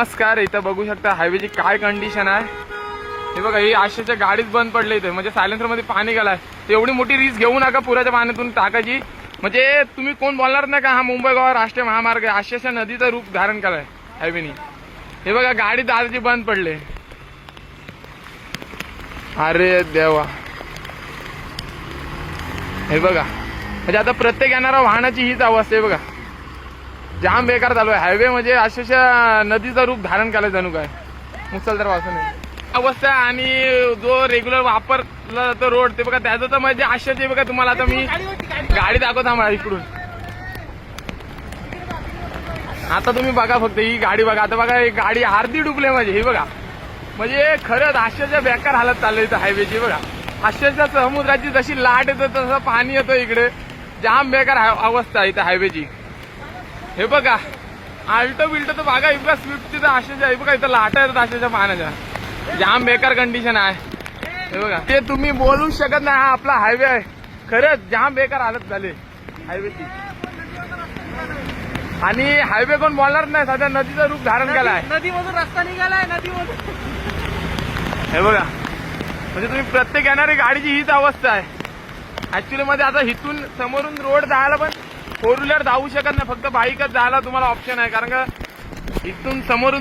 नमस्कार. इथं बघू शकता हायवेची काय कंडिशन आहे. हे बघा, ही आशेच्या गाडीच बंद पडले इथे, म्हणजे सायलेन्सर मध्ये पाणी गेलाय. एवढी मोठी रिस्क घेऊ नका पुराच्या पाण्यातून टाकायची. म्हणजे तुम्ही कोण बोलणार नाही का हा मुंबई गोवा राष्ट्रीय महामार्ग आहे. आशेच्या नदीचं रूप धारण केलाय हायवेनी. हे बघा, गाडी दादाची बंद पडले. अरे देवा, हे बघा, म्हणजे आता प्रत्येक येणाऱ्या वाहनाची हीच अवस्था आहे. बघा, जाम बेकार चालू आहे हायवे. म्हणजे अक्षरशः नदीचं रूप धारण केलं जणू काय मुसळधार वासून अवस्था. आणि जो रेग्युलर वापरला जातो रोड, ते बघा त्याचं तर म्हणजे आश्चर्य. बघा तुम्हाला आता मी गाडी दाखवत आम्हाला इकडून. आता तुम्ही बघा फक्त ही गाडी बघा. आता बघा, ही गाडी अर्धी डुबले माझी. हे बघा, म्हणजे खरंच आश्चर्य बेकार हालत चालली इथं हायवेची. बघा, आश्चर्य समुद्राची जशी लाट येतं तसं पाणी येतं इकडे. जाम बेकार अवस्था इथं हायवेची. हे बघा, आल्टो बिल्टो तर बघा, इतका स्विफ्टची तर आशेच्या. हे बघा, इथं लाटा येतात आशेच्या पाण्याच्या. जाम बेकार कंडिशन आहे. हे बघा, ते तुम्ही बोलू शकत नाही. हा आपला हायवे आहे. खरंच जाम बेकार हालत झाली हायवेची. आणि हायवे कोण बोलणार नाही, सध्या नदीचं रूप धारण केलाय. नदीमधून रस्ता निघालाय नदीमधून. हे बघा, म्हणजे तुम्ही प्रत्येक येणारी गाडीची हीच अवस्था आहे ऍक्च्युली मध्ये. आता इथून समोरून रोड जायला पण फोर व्हीलर जाऊ शकत नाही, फक्त बाईकच जायला तुम्हाला ऑप्शन आहे. कारण का इथून समोरून